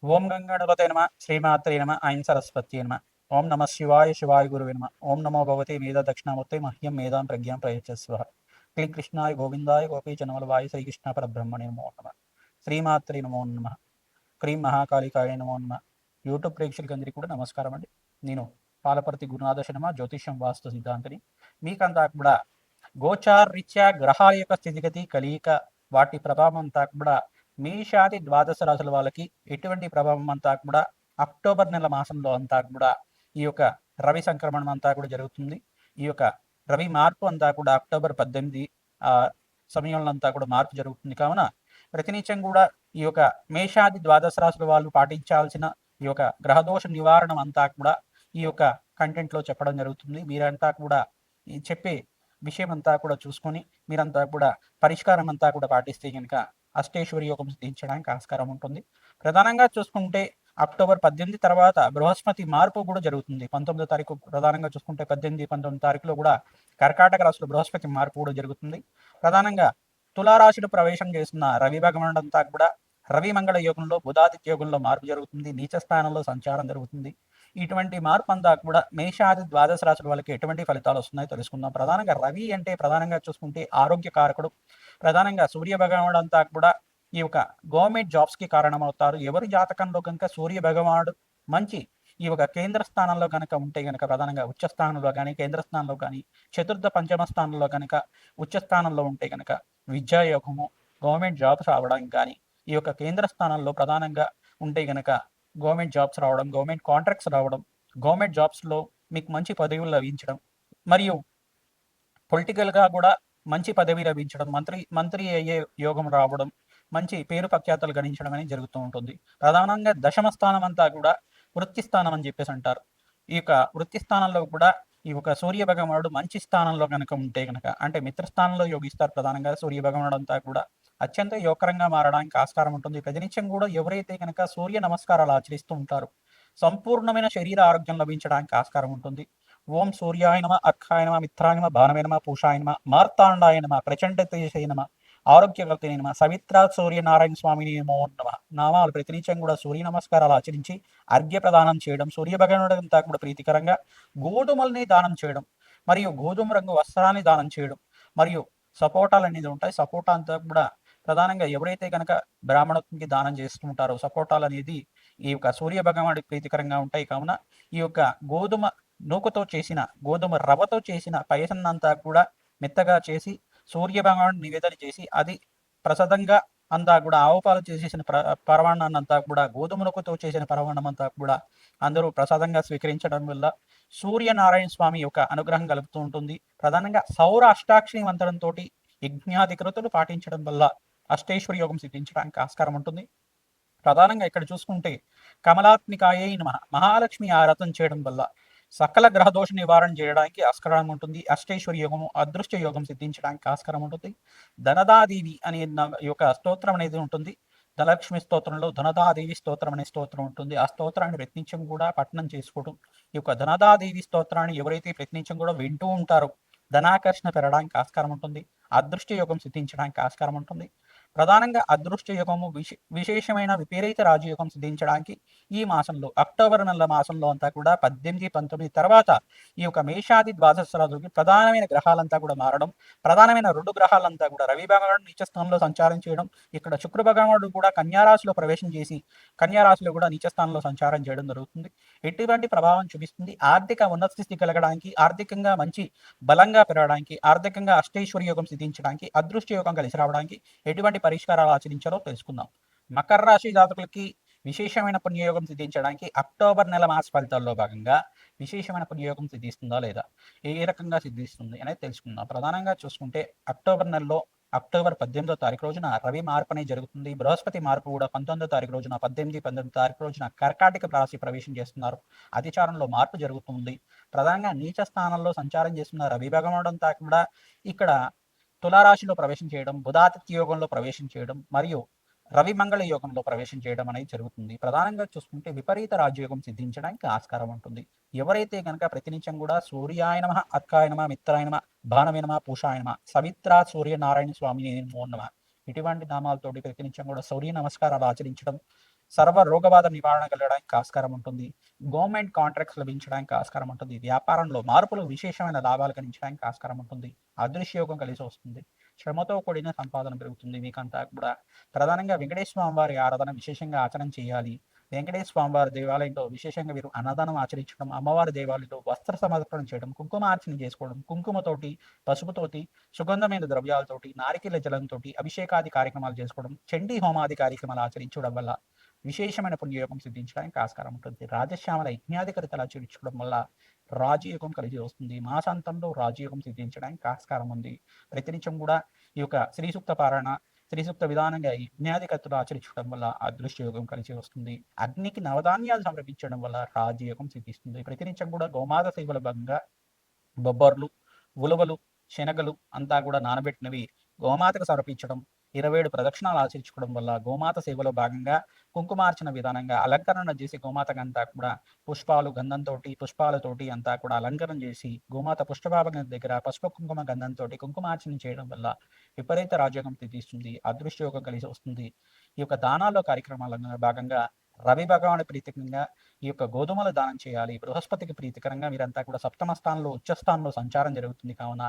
ఓం గంగాణపతే నమ శ్రీమాత్రే నమ ఐం సరస్వత్యే నమ ఓం నమ శివాయ శివాయ గురువే నమ ఓం నమో భగవతే మేధ దక్షిణామూర్తే మహ్యం మేధాం ప్రజ్ఞాం ప్రయచ్చస్వ క్లీం కృష్ణాయ గోవిందాయ గోపీచనమలవాయ శ్రీకృష్ణ పరబ్రహ్మణే నమో నమ శ్రీమాత్రే నమో నమ క్రీం మహాకాళికాయ నమో నమ యూట్యూబ్ ప్రేక్షకులందరికీ కూడా నమస్కారం అండి. నేను పాలపర్తి గురునాథ శర్మ జ్యోతిష్యం వాస్తు సిద్ధాంతిని. మీకంతా కూడా గోచార రీత్యా గ్రహాల యొక్క స్థితిగతి కలియిక వాటి ప్రభావం అంతా కూడా మేషాది ద్వాదశ రాశుల వాళ్ళకి ఎటువంటి ప్రభావం అంతా కూడా అక్టోబర్ నెల మాసంలో అంతా కూడా ఈ యొక్క రవి సంక్రమణం అంతా కూడా జరుగుతుంది. ఈ యొక్క రవి మార్పు అంతా కూడా అక్టోబర్ 18 ఆ సమయంలో అంతా కూడా మార్పు జరుగుతుంది. కావున ప్రతినిత్యం కూడా ఈ యొక్క మేషాది ద్వాదశ రాశుల వాళ్ళు పాటించాల్సిన ఈ యొక్క గ్రహదోష నివారణ అంతా కూడా ఈ యొక్క కంటెంట్లో చెప్పడం జరుగుతుంది. మీరంతా కూడా ఈ చెప్పే విషయం అంతా కూడా చూసుకొని మీరంతా కూడా పరిష్కారం అంతా కూడా పాటిస్తే కనుక అష్టేశ్వరి యోగం సిద్ధించడానికి ఆస్కారం ఉంటుంది. ప్రధానంగా చూసుకుంటే అక్టోబర్ 18 తర్వాత బృహస్పతి మార్పు కూడా జరుగుతుంది. 19వ తారీఖు ప్రధానంగా చూసుకుంటే 18, 19 తారీఖులో కూడా కర్కాటక రాశిలో బృహస్పతి మార్పు కూడా జరుగుతుంది. ప్రధానంగా తులారాశిలో ప్రవేశం చేస్తున్న రవి భగవానుడు అంతా కూడా రవి మంగళ యోగంలో బుధాదిత్య యోగంలో మార్పు జరుగుతుంది. నీచ స్థానంలో సంచారం జరుగుతుంది. ఇటువంటి మార్పు అంతా కూడా మేషాది ద్వాదశ రాశుల వాళ్ళకి ఎటువంటి ఫలితాలు వస్తున్నాయో తెలుసుకుందాం. ప్రధానంగా రవి అంటే ప్రధానంగా చూసుకుంటే ఆరోగ్య కారకుడు. ప్రధానంగా సూర్య భగవానుడు అంతా కూడా ఈ యొక్క గవర్నమెంట్ జాబ్స్ కి కారణమవుతారు. ఎవరి జాతకంలో కనుక సూర్య భగవానుడు మంచి ఈ యొక్క కేంద్ర స్థానంలో కనుక ఉంటే కనుక ప్రధానంగా ఉచ్చ స్థానంలో కానీ కేంద్ర స్థానంలో కానీ చతుర్థ పంచమ స్థానంలో కనుక ఉచ్చ స్థానంలో ఉంటే కనుక విద్యాయోగము గవర్నమెంట్ జాబ్స్ రావడానికి కానీ ఈ యొక్క కేంద్ర స్థానంలో ప్రధానంగా ఉంటే కనుక గవర్నమెంట్ జాబ్స్ రావడం, గవర్నమెంట్ కాంట్రాక్ట్స్ రావడం, గవర్నమెంట్ జాబ్స్లో మీకు మంచి పదవులు లభించడం, మరియు పొలిటికల్గా కూడా మంచి పదవి లభించడం, మంత్రి అయ్యే యోగం రావడం, మంచి పేరు ప్రఖ్యాతలు గణించడం అనేది జరుగుతూ ఉంటుంది. ప్రధానంగా దశమ స్థానం అంతా కూడా వృత్తి స్థానం అని చెప్పేసి అంటారు. ఈ యొక్క వృత్తి స్థానంలో కూడా ఈ యొక్క సూర్య భగవానుడు మంచి స్థానంలో కనుక ఉంటే కనుక అంటే మిత్రస్థానంలో యోగిస్తారు. ప్రధానంగా సూర్య భగవానుడు అంతా కూడా అత్యంత యోగకరంగా మారడానికి ఆస్కారం ఉంటుంది. ప్రతినిత్యం కూడా ఎవరైతే కనుక సూర్య నమస్కారాలు ఆచరిస్తూ ఉంటారో సంపూర్ణమైన శరీర ఆరోగ్యం లభించడానికి ఆస్కారం ఉంటుంది. ఓం సూర్యాయ నమ అర్కాయ నమ మిత్రాయ నమ భానవే నమ పూషాయ నమ మార్తాండాయ నమ ప్రచండ తేజసే నమ ఆరోగ్యకర్తే నమ సవిత్ర సూర్యనారాయణ స్వామిని నమో నమ నామాలు ప్రతినిత్యం కూడా సూర్య నమస్కారాలు ఆచరించి అర్ఘ్య ప్రదానం చేయడం, సూర్య భగవానుడు అంతా కూడా ప్రీతికరంగా గోధుమల్ని దానం చేయడం, మరియు గోధుమ రంగు వస్త్రాన్ని దానం చేయడం, మరియు సపోటాలు అనేది ఉంటాయి. సపోటా అంతా కూడా ప్రధానంగా ఎవరైతే కనుక బ్రాహ్మణత్వంకి దానం చేస్తూ ఉంటారో సపోటాలు అనేది ఈ యొక్క సూర్య భగవానుడికి ప్రీతికరంగా ఉంటాయి. కావున ఈ యొక్క గోధుమ నూకతో చేసిన గోధుమ రవ్వతో చేసిన పాయసాన్నంతా కూడా మెత్తగా చేసి సూర్య భగవానుడు నివేదన చేసి అది ప్రసాదంగా అంతా కూడా ఆవు పాలు చేసేసిన పరమాన్నాన్ని అంతా కూడా గోధుమ నూకతో చేసిన పరమాన్నం అంతా కూడా అందరూ ప్రసాదంగా స్వీకరించడం వల్ల సూర్యనారాయణ స్వామి యొక్క అనుగ్రహం కలుగుతూ ఉంటుంది. ప్రధానంగా సౌర అష్టాక్షరి మంత్రంతో యజ్ఞాధికృతులు పాటించడం వల్ల అష్టేశ్వరి యోగం సిద్ధించడానికి ఆస్కారం ఉంటుంది. ప్రధానంగా ఇక్కడ చూసుకుంటే కమలాత్మికాయై నమః మహాలక్ష్మి ఆరాధన చేయడం వల్ల సకల గ్రహదోష నివారణ చేయడానికి ఆస్కారం ఉంటుంది. అష్టేశ్వరి యోగము అదృష్ట యోగం సిద్ధించడానికి ఆస్కారం ఉంటుంది. ధనదాదేవి అనే యొక్క స్తోత్రం అనేది ఉంటుంది. ధనలక్ష్మి స్తోత్రంలో ధనదాదేవి స్తోత్రం అనే స్తోత్రం ఉంటుంది. ఆ స్తోత్రాన్ని ప్రతినిత్యం కూడా పఠనం చేసుకోవడం, ఈ యొక్క ధనదాదేవి స్తోత్రాన్ని ఎవరైతే ప్రతినిత్యం కూడా వింటూ ఉంటారో ధనాకర్షణ పెరగడానికి ఆస్కారం ఉంటుంది. అదృష్ట యోగం సిద్ధించడానికి ఆస్కారం ఉంటుంది. ప్రధానంగా అదృష్ట యుగము విశేషమైన విపరీత రాజయోగం సిద్ధించడానికి ఈ మాసంలో అక్టోబర్ నెల మాసంలో అంతా కూడా 18, 19 తర్వాత ఈ యొక్క మేషాది ద్వాదశ రాశులకి ప్రధానమైన గ్రహాలంతా కూడా మారడం, ప్రధానమైన 2 గ్రహాలంతా కూడా రవి భగవానుడు నీచ స్థానంలో సంచారం చేయడం, ఇక్కడ శుక్ర భగవానుడు కూడా కన్యారాశిలో ప్రవేశం చేసి కన్యారాశిలో కూడా నీచ స్థానంలో సంచారం చేయడం జరుగుతుంది. ఎటువంటి ప్రభావం చూపిస్తుంది? ఆర్థిక ఉన్నత స్థితి కలగడానికి, ఆర్థికంగా మంచి బలంగా పెరగడానికి, ఆర్థికంగా అష్టైశ్వర్య యోగం సిద్ధించడానికి, అదృష్ట యోగం కలిసి రావడానికి ఎటువంటి పరిష్కారాలు ఆచరించాలో తెలుసుకుందాం. మకర రాశి జాతకులకి విశేషమైన పుణ్యయోగం సిద్ధించడానికి అక్టోబర్ నెల మాస ఫలితాల్లో భాగంగా విశేషమైన పుణ్యయోగం సిద్ధిస్తుందా లేదా, ఏ రకంగా సిద్ధిస్తుంది అనేది తెలుసుకుందాం. ప్రధానంగా చూసుకుంటే అక్టోబర్ నెలలో అక్టోబర్ 18వ తారీఖు రోజున రవి మార్పు అనేది జరుగుతుంది. బృహస్పతి మార్పు కూడా 19వ తారీఖు రోజున 18, 19 తారీఖు రోజున కర్కాటక రాశి ప్రవేశం చేస్తున్నారు. అతిచారంలో మార్పు జరుగుతుంది. ప్రధానంగా నీచ స్థానంలో సంచారం చేస్తున్న రవి భగవానుడు అంతా కూడా ఇక్కడ తులారాశిలో ప్రవేశం చేయడం, బుధాదిత్య యోగంలో ప్రవేశం చేయడం, మరియు రవి మంగళ యోగంలో ప్రవేశం చేయడం అనేది జరుగుతుంది. ప్రధానంగా చూసుకుంటే విపరీత రాజయోగం సిద్ధించడానికి ఆస్కారం ఉంటుంది. ఎవరైతే కనుక ప్రతినిత్యం కూడా సూర్యాయ నమః అర్కాయ నమః మిత్రాయ నమః భానవే నమః పూషాయ నమః సవిత్ర సూర్యనారాయణ స్వామిని నమో నమః ఇటువంటి నామాలతోటి ప్రతినిత్యం కూడా సూర్య నమస్కారాలు ఆచరించడం, సర్వ రోగబాధ నివారణ కలగడానికి ఆస్కారం ఉంటుంది. గవర్నమెంట్ కాంట్రాక్ట్స్ లభించడానికి ఆస్కారం ఉంటుంది. వ్యాపారంలో మార్పులు విశేషమైన లాభాలు గణించడానికి ఆస్కారం ఉంటుంది. అదృశ్యయోగం కలిసి వస్తుంది. శ్రమతో కూడిన సంపాదన పెరుగుతుంది. మీకంతా కూడా ప్రధానంగా వెంకటేశ్వర స్వామి వారి ఆరాధన విశేషంగా ఆచరణ చేయాలి. వెంకటేశ్వర స్వామి వారి దేవాలయంలో విశేషంగా మీరు అన్నదానం ఆచరించడం, అమ్మవారి దేవాలయంలో వస్త్ర సమర్పణ చేయడం, కుంకుమార్చన చేసుకోవడం, కుంకుమతోటి, పసుపుతోటి, సుగంధమైన ద్రవ్యాలతోటి, నారికేల జలంతో అభిషేకాది కార్యక్రమాలు చేసుకోవడం, చండీ హోమాది కార్యక్రమాలు ఆచరించడం వల్ల విశేషమైన పుణ్యయోగం సిద్ధించడానికి ఆస్కారం ఉంటుంది. రాజశ్యామల యజ్ఞాధికరితలు ఆచరించడం వల్ల రాజయోగం కలిసి వస్తుంది. మాసాంతంలో రాజయోగం సిద్ధించడానికి ఆస్కారం ఉంది. ప్రతినిత్యం కూడా ఈ యొక్క శ్రీ సూక్త పారాయణ, శ్రీ సూక్త విధానంగా యజ్ఞాధికతులు ఆచరించడం వల్ల అదృష్ట యోగం కలిసి వస్తుంది. అగ్నికి నవధాన్యాలు సమర్పించడం వల్ల రాజయోగం సిద్ధిస్తుంది. ప్రతినిత్యం కూడా గోమాత సేవల భాగంగా బొబ్బర్లు, ఉలవలు, శనగలు అంతా కూడా నానబెట్టినవి గోమాతకు సమర్పించడం, 27 ప్రదక్షిణాలు ఆచరించుకోవడం వల్ల గోమాత సేవలో భాగంగా కుంకుమార్చన విధానంగా అలంకరణ చేసి గోమాతకంతా కూడా పుష్పాలు గంధంతోటి పుష్పాలతోటి అంతా కూడా అలంకరణ చేసి గోమాత పుష్పభాగం దగ్గర పసుపు కుంకుమ గంధంతో కుంకుమార్చన చేయడం వల్ల విపరీత రాజయోగం తీస్తుంది. అదృష్టయోగం కలిసి వస్తుంది. ఈ యొక్క దానాల్లో కార్యక్రమాల భాగంగా రవి భగవాను ప్రీతికరంగా ఈ యొక్క గోధుమలు దానం చేయాలి. బృహస్పతికి ప్రీతికరంగా మీరంతా కూడా సప్తమ స్థానంలో ఉచ్చ స్థానంలో సంచారం జరుగుతుంది కావున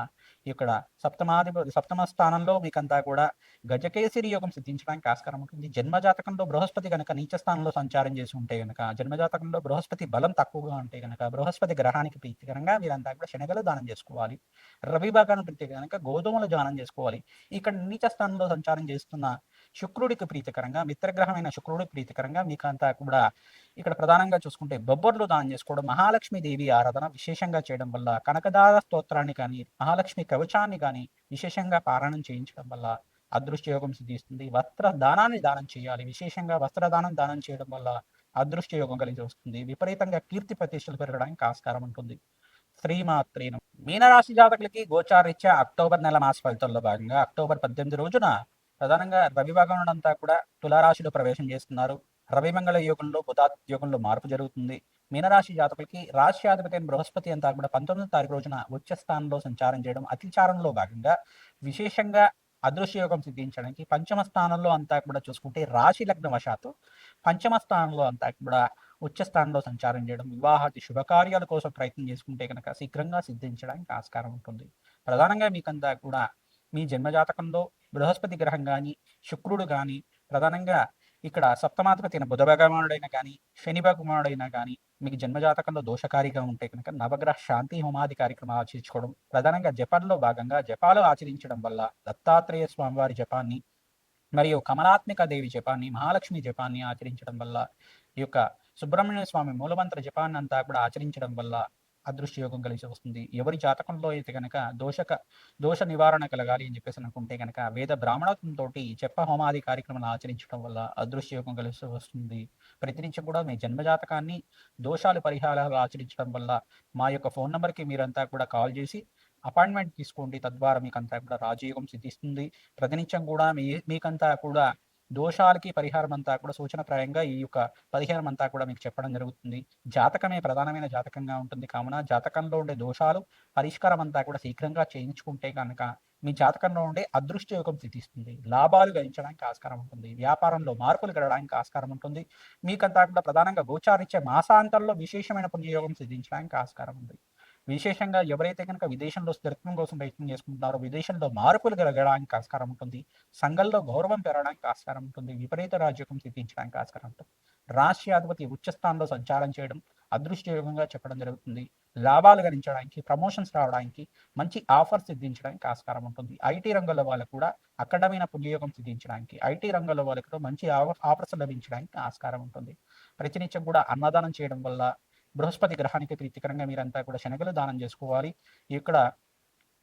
ఇక్కడ సప్తమ స్థానంలో మీకంతా కూడా గజకేసరి యోగం సిద్ధించడానికి ఆస్కారం ఉంటుంది. జన్మజాతకంలో బృహస్పతి కనుక నీచ స్థానంలో సంచారం చేసి ఉంటే కనుక, జన్మజాతకంలో బృహస్పతి బలం తక్కువగా ఉంటే కనుక బృహస్పతి గ్రహానికి ప్రీతికరంగా మీరంతా కూడా శనగలు దానం చేసుకోవాలి. రవి భాగాన్ని ప్రీతికరంగా గోధుమలు దానం చేసుకోవాలి. ఇక్కడ నీచ స్థానంలో సంచారం చేస్తున్న శుక్రుడికి ప్రీతికరంగా, మిత్రగ్రహమైన శుక్రుడికి ప్రీతికరంగా మీకంతా కూడా ఇక్కడ ప్రధానంగా చూసుకుంటే బొబ్బర్లు దానం చేసుకోవడం, మహాలక్ష్మి దేవి ఆరాధన విశేషంగా చేయడం వల్ల, కనకదార స్తోత్రాన్ని కానీ, మహాలక్ష్మి కవచాన్ని కానీ విశేషంగా పారాయణం చేయించడం వల్ల అదృష్ట యోగం సిద్ధిస్తుంది. వస్త్ర దానాన్ని దానం చేయాలి. విశేషంగా వస్త్రదానం దానం చేయడం వల్ల అదృష్ట యోగం కలిసి వస్తుంది. విపరీతంగా కీర్తి ప్రతిష్టలు పెరగడానికి ఆస్కారం ఉంటుంది. శ్రీమాత్రేనం. మీనరాశి జాతకులకి గోచారీత్యా అక్టోబర్ నెల మాస ఫలితాల్లో భాగంగా అక్టోబర్ 18 రోజున ప్రధానంగా రవి భగవానుడు అంతా కూడా తులారాశిలో ప్రవేశం చేస్తున్నారు. రవి మంగళ యోగంలో బుధాత్ యోగంలో మార్పు జరుగుతుంది. మీనరాశి జాతకులకి రాష్ట్రాధిపతి అయిన బృహస్పతి అంతా కూడా 19వ తారీఖు రోజున ఉచ్చ స్థానంలో సంచారం చేయడం, అతిచారంలో భాగంగా విశేషంగా అదృశ్య యోగం సిద్ధించడానికి పంచమ స్థానంలో అంతా కూడా చూసుకుంటే రాశి లగ్న వశాత్తు పంచమ స్థానంలో అంతా కూడా ఉచ్చ స్థానంలో సంచారం చేయడం, వివాహాది శుభకార్యాల కోసం ప్రయత్నం చేసుకుంటే కనుక శీఘ్రంగా సిద్ధించడానికి ఆస్కారం ఉంటుంది. ప్రధానంగా మీకంతా కూడా మీ జన్మజాతకంలో బృహస్పతి గ్రహం కానీ, శుక్రుడు కానీ, ప్రధానంగా ఇక్కడ సప్తమాధిపతి అయిన బుధ భగవానుడైనా కానీ, శని భగవానుడైనా కానీ మీకు జన్మజాతకంలో దోషకారిగా ఉంటే కనుక నవగ్రహ శాంతి హోమాది కార్యక్రమాలు ఆచరించుకోవడం, ప్రధానంగా జపాల్లో భాగంగా జపాలు ఆచరించడం వల్ల దత్తాత్రేయ స్వామివారి జపాన్ని మరియు కమలాత్మిక దేవి జపాన్ని, మహాలక్ష్మి జపాన్ని ఆచరించడం వల్ల, ఈ యొక్క సుబ్రహ్మణ్య స్వామి మూలమంత్ర జపాన్ని అంతా కూడా ఆచరించడం వల్ల అదృష్ట యోగం కలిసి వస్తుంది. ఎవరి జాతకంలో అయితే కనుక దోష నివారణ కలగాలి అని చెప్పేసి అనుకుంటే కనుక వేద బ్రాహ్మణత్వంతో చెప్ప హోమాది కార్యక్రమాలు ఆచరించడం వల్ల అదృష్ట యోగం కలిసి వస్తుంది. ప్రతినిత్యం కూడా మీ జన్మజాతకాన్ని దోషాలు పరిహారాలు ఆచరించడం వల్ల మా యొక్క ఫోన్ నెంబర్కి మీరంతా కూడా కాల్ చేసి అపాయింట్మెంట్ తీసుకోండి. తద్వారా మీకంతా కూడా రాజయోగం సిద్ధిస్తుంది. ప్రతినిత్యం కూడా మీకంతా కూడా దోషాలకి పరిహారం అంతా కూడా సూచనప్రాయంగా ఈ యొక్క పరిహారం అంతా కూడా మీకు చెప్పడం జరుగుతుంది. జాతకమే ప్రధానమైన జాతకంగా ఉంటుంది కావున జాతకంలో ఉండే దోషాలు పరిష్కారం అంతా కూడా శీఘ్రంగా చేయించుకుంటే కనుక మీ జాతకంలో ఉండే అదృష్ట యోగం సిద్ధిస్తుంది. లాభాలు గణించడానికి ఆస్కారం ఉంటుంది. వ్యాపారంలో మార్పులు కలగడానికి ఆస్కారం ఉంటుంది. మీకంతా కూడా ప్రధానంగా గోచారిచ్చే మాసాంతంలో విశేషమైన పుణ్యయోగం సిద్ధించడానికి ఆస్కారం ఉంది. విశేషంగా ఎవరైతే కనుక విదేశంలో స్థిరత్వం కోసం ప్రయత్నం చేసుకుంటున్నారో విదేశంలో మార్పులు కలగడానికి ఆస్కారం ఉంటుంది. సంఘంలో గౌరవం పెరగడానికి ఆస్కారం ఉంటుంది. విపరీత రాజయోగం సిద్ధించడానికి ఆస్కారం ఉంటుంది. రాష్ట్రాధిపతి ఉచ్చస్థానంలో సంచారం చేయడం అదృష్టయోగంగా చెప్పడం జరుగుతుంది. లాభాలు గణించడానికి, ప్రమోషన్స్ రావడానికి, మంచి ఆఫర్స్ సిద్ధించడానికి ఆస్కారం ఉంటుంది. ఐటీ రంగంలో వాళ్ళకు కూడా అఖండమైన పుణ్యయోగం సిద్ధించడానికి, ఐటీ రంగంలో వాళ్ళకు మంచి ఆఫర్స్ లభించడానికి ఆస్కారం ఉంటుంది. ప్రతినిత్యం కూడా అన్నదానం చేయడం వల్ల బృహస్పతి గ్రహానికి ప్రీతికరంగా మీరంతా కూడా శనగలు దానం చేసుకోవాలి. ఇక్కడ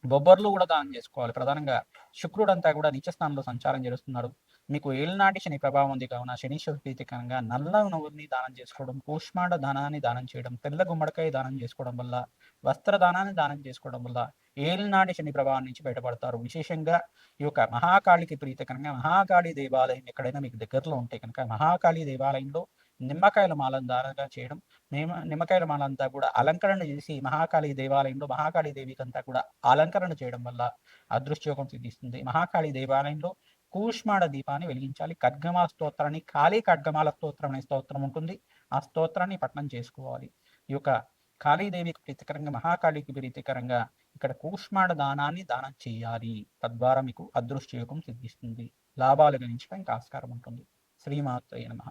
బొబ్బర్లు కూడా దానం చేసుకోవాలి. ప్రధానంగా శుక్రుడు అంతా కూడా నీచ స్థానంలో సంచారం చేస్తున్నాడు. మీకు ఏళ్ళనాటి శని ప్రభావం ఉంది కావున శనీశ్వర ప్రీతికరంగా నల్ల నువ్వుని దానం చేసుకోవడం, కూష్మాండ దానాన్ని దానం చేయడం, తెల్ల గుమ్మడికాయ దానం చేసుకోవడం వల్ల, వస్త్ర దానాన్ని దానం చేసుకోవడం వల్ల ఏళ్ళనాటి శని ప్రభావం నుంచి బయటపడతారు. విశేషంగా ఈ యొక్క మహాకాళికి ప్రీతికరంగా మహాకాళి దేవాలయం ఎక్కడైనా మీకు దగ్గరలో ఉంటే కనుక మహాకాళి దేవాలయంలో నిమ్మకాయల మాలను దానంగా చేయడం, నిమ్మకాయల మాలంతా కూడా అలంకరణ చేసి మహాకాళి దేవాలయంలో మహాకాళి దేవికి అంతా కూడా అలంకరణ చేయడం వల్ల అదృష్టయోగం సిద్ధిస్తుంది. మహాకాళి దేవాలయంలో కూష్మాండ దీపాన్ని వెలిగించాలి. ఖడ్గమాల స్తోత్రాన్ని, కాళీ ఖడ్గమాల స్తోత్రం అనే స్తోత్రం ఉంటుంది. ఆ స్తోత్రాన్ని పఠనం చేసుకోవాలి. ఈ యొక్క కాళీదేవికి ప్రీతికరంగా, మహాకాళికి ప్రీతికరంగా ఇక్కడ కూష్మాండ దానాన్ని దానం చేయాలి. తద్వారా మీకు అదృష్టయోగం సిద్ధిస్తుంది. లాభాలు గణించడానికి ఆస్కారం ఉంటుంది. శ్రీమాత్రే నమః.